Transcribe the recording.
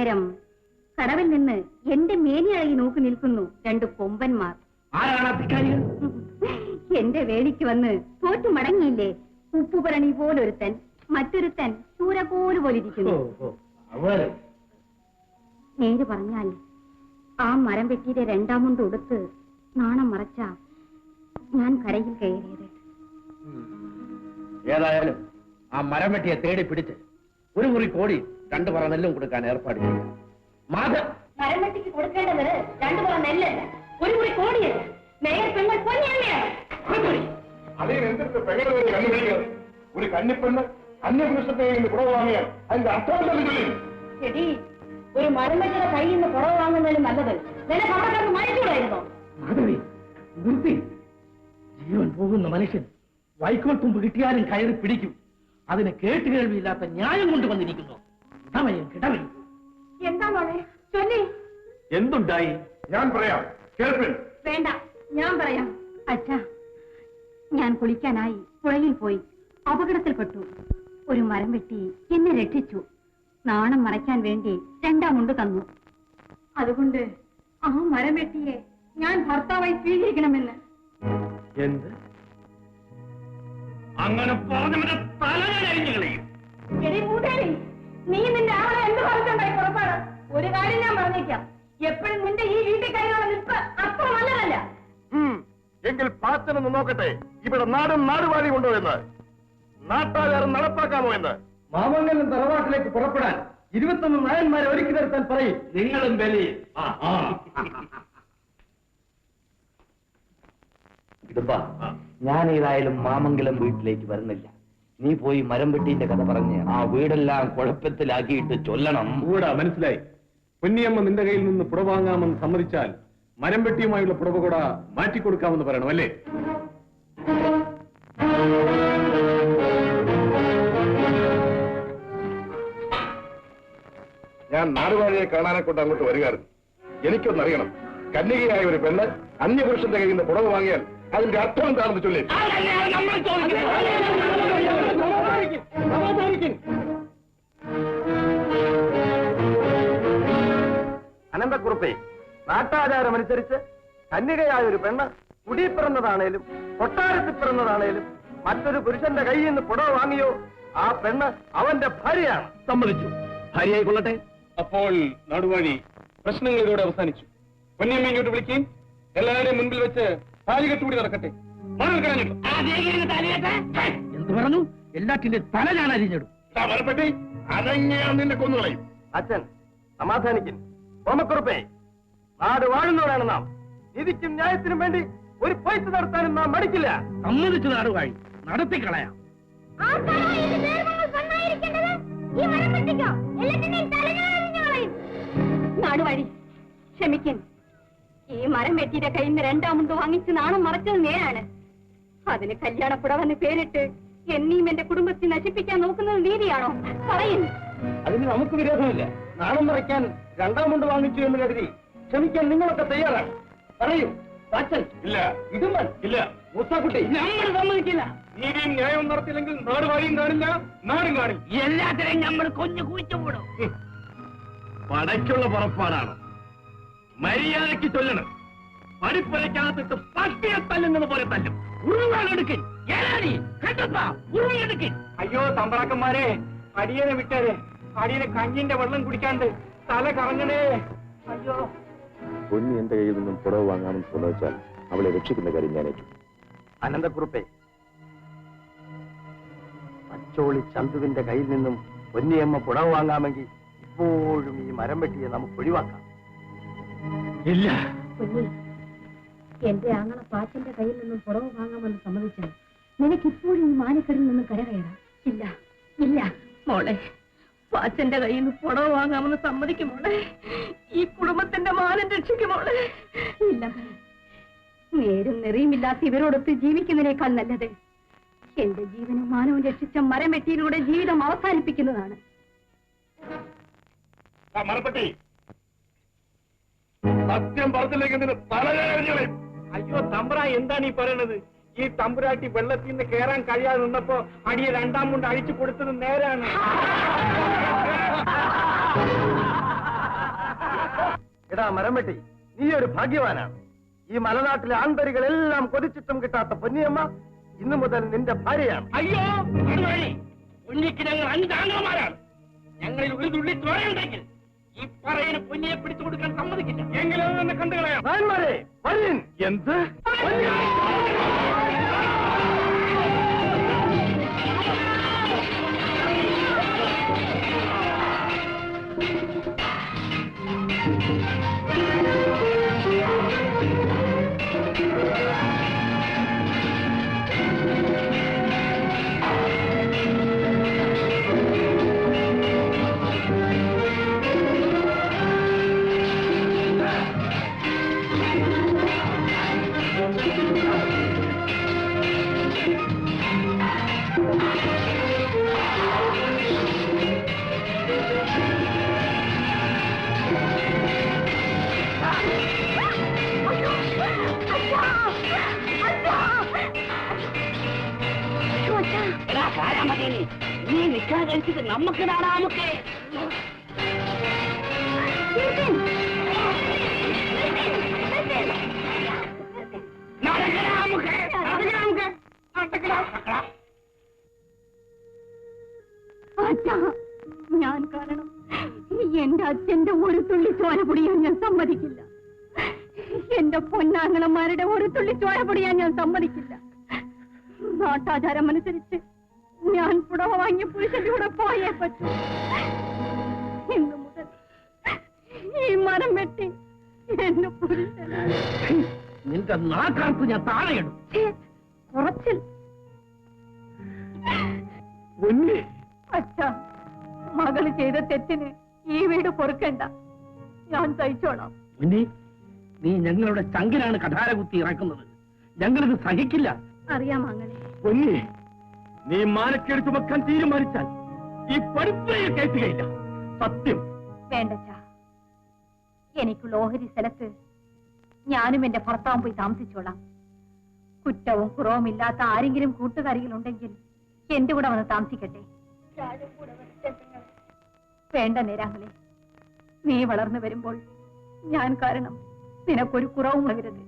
അന്നേരം കടവിൽ നിന്ന് എന്റെ മേനിയഴകി നോക്കി നിൽക്കുന്നു രണ്ട് കൊമ്പന്മാർ. എന്റെ വേലിക്ക് വന്ന് തോറ്റു മടങ്ങിയില്ലേ? ഉപ്പുപരണി പോലൊരുത്തൻ, മറ്റൊരുത്തൻ ചൂരക്കോല് പോലിരിക്കുന്നു. നേര് പറഞ്ഞാൽ ആ മരം വെട്ടിയുടെ രണ്ടാമുണ്ട് ഉടുത്ത് നാണം മറച്ച ഞാൻ കരയിൽ കയറിയത്. ഏതായാലും ആ മരം വെട്ടിയെ തേടി പിടിച്ച് ഒരു മുറി കോടി 2 പറ നെല്ലും കൊടുക്കാൻ ഏർപ്പാട് ചെയ്യാം. മരം വെട്ടിക്ക് കൊടുക്കേണ്ടത് 2 പറ നെല്ലല്ല, ഒരു മുറി കോടിയല്ല. മേയർ പെങ്ങൾ പൊന്നിയമ്മയാണ്. ഒരു കന്നിപ്പെണ്ണ് അന്യപുരുഷത്തെ കുറവ് വാങ്ങിയാൽ അതിന്റെ അർത്ഥം ശരി, ഒരു മരം വെട്ടിയുടെ കയ്യിൽ നിന്ന് കുറവ് വാങ്ങുന്നതിലും നല്ലത് നിനക്ക് അവിടെ മരിച്ചൂടായിരുന്നോ? മാധവി, നിർത്തി. ജീവൻ പോകുന്ന മനുഷ്യൻ വൈക്കോൽ തുമ്പ് കിട്ടിയാലും കയറി പിടിക്കും. അതിന് കേട്ടുകേൾവിയില്ലാത്ത ന്യായം കൊണ്ടുവന്നിരിക്കുന്നു. കിടവൻ എന്താ മോളെ ചൊല്ലി? എന്തുണ്ടായി? ഞാൻ പറയാം, കേൾപ്പിൻ. വേണ്ട, ഞാൻ പറയാം. അച്ഛാ, ഞാൻ കുളിക്കാനായി പുഴയിൽ പോയി അപകടത്തിൽപ്പെട്ടു. ഒരു മരം വെട്ടി എന്നെ രക്ഷിച്ചു. നാണം മറയ്ക്കാൻ വേണ്ടി 2 മുണ്ട് തന്നു. അതുകൊണ്ട് ആ മരം വെട്ടിയെ ഞാൻ ഭർത്താവായി സ്വീകരിക്കണമെന്ന്. എന്ത്? അങ്ങനെ പറഞ്ഞവന്റെ തല കഴിഞ്ഞു കളയും. നീ നിന്റെ ആളെ എന്ത് പറഞ്ഞുണ്ടായി പുറപ്പാട്? ഒരു കാര്യം ഞാൻ പറഞ്ഞേക്കാം, എപ്പോഴും നിന്റെ ഈ വീട്ടിൽ കഴിയുള്ള നിൽപ്പ് അത്ര നല്ലതല്ല. എങ്കിൽ പാച്ചനൊന്ന് നോക്കട്ടെ, ഇവിടെ നാടും നാടുവാഴി ഉണ്ടോ എന്ന്, നാട്ടാചാരം നടപ്പാക്കാമോ എന്ന്. മാമംഗലം തറവാട്ടിലേക്ക് പുറപ്പെടാൻ 21 നായന്മാരെ ഒരുക്കി നിർത്താൻ പറയും. നിങ്ങളും ബലി. ഞാൻ ഏതായാലും മാമംഗലം വീട്ടിലേക്ക് വരുന്നില്ല. നീ പോയി മരം വെട്ടീന്റെ കഥ പറഞ്ഞ് ആ വീടെല്ലാം കുഴപ്പത്തിലാക്കിയിട്ട് ചൊല്ലണം. കൂടാ, മനസ്സിലായി. പൊന്നിയമ്മ നിന്റെ കയ്യിൽ നിന്ന് പുട വാങ്ങാമെന്ന് സമ്മതിച്ചാൽ മരം വെട്ടിയുമായുള്ള പുടവ കൂട മാറ്റിക്കൊടുക്കാമെന്ന് പറയണം, അല്ലേ? ഞാൻ നാടുവാഴിയെ കാണാനെ കൊണ്ട് അങ്ങോട്ട് വരികയായിരുന്നു. എനിക്കൊന്നറിയണം, കന്യകയായ ഒരു പെണ്ണ് അന്യപുരുഷന്റെ കയ്യിൽ നിന്ന് പുടവ വാങ്ങിയാൽ അതിന്റെ അർത്ഥം എന്താണെന്ന് ചൊല്ലി. അനന്തക്കുറുപ്പേ, നാട്ടാചാരമനുസരിച്ച് കന്യകയായ ഒരു പെണ്ണ് കുടി പിറന്നതാണേലും കൊട്ടാരത്തിൽ പിറന്നതാണേലും മറ്റൊരു പുരുഷന്റെ കയ്യിൽ നിന്ന് പുടവ വാങ്ങിയോ ആ പെണ്ണ് അവന്റെ ഭാര്യയാണ്. സമ്മതിച്ചു, ഭാര്യയായി കൊള്ളട്ടെ. അപ്പോൾ നാടുവാഴി, പ്രശ്നങ്ങൾ ഇതോടെ അവസാനിച്ചു. പൊന്നിയമ്മ ഇങ്ങോട്ട് വിളിക്കുകയും എല്ലാവരെയും മുൻപിൽ വെച്ച് താലികെട്ടുകൂടി നടക്കട്ടെ. എന്ത് പറഞ്ഞു? എല്ലാറ്റിന്റെ തല ഞാൻ അരിഞ്ഞിടും. അതെങ്ങനെയാണ് നിന്റെ കൊന്നുകളയും. അച്ഛൻ സമാധാനിക്കും. ഓമക്കുറുപ്പേ, നാട് വാഴുന്നവരാണ് നാം. നീതിക്കും ന്യായത്തിനും വേണ്ടി ഒരു പൈസ നടത്താനും നാം മടിക്കില്ല. സമ്മതിച്ചു നാടുവാഴി, നടത്തിക്കളയാം. നാടുവാഴി, ക്ഷമിക്കൻ. ഈ മരം വെട്ടിയുടെ കയ്യിൽ നിന്ന് 2 മുണ്ട് വാങ്ങിച്ച് നാണം മറച്ചത് നേരാണ്. അതിന് കല്യാണപ്പുടവെന്ന് പേരിട്ട് എന്നെയും എന്റെ കുടുംബത്തെ നശിപ്പിക്കാൻ നോക്കുന്നത് നീതിയാണോ? പറയുന്നു. അതിന് നമുക്ക് വിരോധമില്ല. നാണം മറയ്ക്കാൻ 2 മുണ്ട് വാങ്ങിച്ചു എന്ന് കരുതി ക്ഷമിക്കാൻ നിങ്ങളൊക്കെ തയ്യാറാണ്. പറയൂ. അച്ഛൻ ഇല്ല, ഇടുമ്പൻ ഇല്ല. മൂസാക്കുട്ടി, നമ്മൾ സമ്മതിക്കില്ല. നീതിയും ന്യായവും നടത്തിയില്ലെങ്കിൽ നാടുവാഴിയും കാണില്ല, നാടും കാണില്ല. എല്ലാത്തിനെയും നമ്മൾ കൊഞ്ഞു കുഴിച്ചുകൂടും. പടയ്ക്കുള്ള പുറപ്പാടാണ്. മര്യാദയ്ക്ക് ചൊല്ലണം. പടിപ്പുരയ്ക്കകത്തിട്ട് പട്ടിയെ തല്ലുന്നത് പോലെ തല്ലും. ഉരുവാണെടുക്കൻ. അയ്യോ തമ്പ്രാക്കന്മാരെ, അടിയനെ വിട്ടേരെ. അടിയനെ കഞ്ഞിന്റെ വെള്ളം കുടിക്കാണ്ട് തല കറങ്ങണേ. അയ്യോ. പൊന്നി എന്റെ കയ്യിൽ നിന്നും പുടവ് വാങ്ങാമെന്ന് സമ്മതിച്ചാൽ അവളെ രക്ഷിക്കുന്ന കാര്യം ഞാൻ ഏറ്റു. അനന്തക്കുറുപ്പേ, പച്ചോളി ചന്തുവിന്റെ കയ്യിൽ നിന്നും പൊന്നിയമ്മ പുടവ് വാങ്ങാമെങ്കിൽ ഇപ്പോഴും ഈ മരം വെട്ടിയെ നമുക്ക് ഒഴിവാക്കാം. ഇല്ല. എന്റെ ആങ്ങളെ പാച്ചന്റെ കയ്യിൽ നിന്നും പുറവ് വാങ്ങാമെന്ന് സമ്മതിച്ചാൽ നിനക്കിപ്പോഴും ഈ മാനിക്കടലിൽ നിന്നും കരകയറാം. ഇല്ല, ഇല്ല മോളെ, പാച്ചന്റെ കയ്യിൽ നിന്ന് പുറവ് വാങ്ങാമെന്ന് സമ്മതിക്കും മോളെ. ഈ കുടുംബത്തിന്റെ മാനം രക്ഷിക്കും മോളെ. ഇല്ല, നേരും നെറിയുമില്ലാത്ത ഇവരോടൊത്ത് ജീവിക്കുന്നതിനേക്കാൾ നല്ലത് എന്റെ ജീവനും മാനവും രക്ഷിച്ച മരം വെട്ടിയിലൂടെ ജീവിതം അവസാനിപ്പിക്കുന്നതാണ്. മരപ്പെട്ടി, സത്യം പറഞ്ഞില്ലെങ്കിൽ തലവേദന. അയ്യോ തമ്പ്ര, എന്താണ് ഈ പറയണത്? ഈ തമ്പുരാട്ടി വെള്ളത്തിൽ നിന്ന് കയറാൻ കഴിയാതെ നിന്നപ്പോ അടിയെ 2 മുണ്ട് അഴിച്ചു കൊടുത്തത് നേരാണ്. എടാ മരം വെട്ടി, നീ ഒരു ഭാഗ്യവാനാണ്. ഈ മലനാട്ടിലെ ആന്തരികളെല്ലാം കൊതിച്ചിട്ടും കിട്ടാത്ത പൊന്നിയമ്മ ഇന്നു മുതൽ നിന്റെ ഭാര്യയാണ്. അയ്യോ പൊന്നിക്ക് ഞങ്ങൾ 5 ആംഗ്ലമാരാണ്. ഞങ്ങളിൽ ഒരു തുള്ളി ചോരയുണ്ടെങ്കിൽ ഈ പറയുന്ന പൊന്നിയെ പിടിച്ചു കൊടുക്കാൻ സമ്മതിക്കില്ല. എങ്കിലും തന്നെ കണ്ടു കളയാം. നായന്മാരെ വരീൻ. എന്ത്? നീ നിൽക്കാൻ കഴിച്ചിട്ട് നമുക്ക് നാടാമൊക്കെ ഞാൻ കാരണം എന്റെ അച്ഛന്റെ ഒരു തുള്ളി ചോര പൊടിയാൻ ഞാൻ സമ്മതിക്കില്ല. എന്റെ പൊന്നാങ്ങളമാരുടെ ഒരു തുള്ളി ചോര പൊടിയാൻ ഞാൻ സമ്മതിക്കില്ല. നാട്ടാചാരം അനുസരിച്ച് ഞാൻ പുടവ വാങ്ങിയ പുരുഷന്റെ കൂടെ പോയേ പറ്റൂ. ഇന്നു മുതൽ ഈ മരം വെട്ടി എന്റെ പുരുഷനാണ്. നിന്റെ നാക്കാർക്ക് ഞാൻ താഴെയിടും. കുറച്ചിൽ അച്ഛാ, മകള് ചെയ്ത തെറ്റിന് ഈ വീട് പൊറുക്കണ്ട, ഞാൻ സഹിച്ചോളാം. നീ ഞങ്ങളുടെ ചങ്കിലാണ് കഠാര കുത്തി ഇറക്കുന്നത്. ഞങ്ങളിത് സഹിക്കില്ല. അറിയാം അങ്ങനെ. പൊന്നി, നീ മാനക്കേട് ചുമക്കാൻ തീരുമാനിച്ചാൽ ഈ പഠിപ്പയെ കയറ്റുകയില്ല. സത്യം. വേണ്ടച്ചാ, എനിക്കുള്ള ഓഹരി സ്ഥലത്ത് ഞാനും എന്റെ ഭർത്താവും പോയി താമസിച്ചോളാം. കുറ്റവും കുറവും ഇല്ലാത്ത ആരെങ്കിലും കൂട്ടുകാരികളുണ്ടെങ്കിൽ എന്റെ കൂടെ വന്ന് താമസിക്കട്ടെ. വേണ്ട നേരാങ്ങളെ, നീ വളർന്നു വരുമ്പോൾ ഞാൻ കാരണം നിനക്കൊരു കുറവും വരരുത്.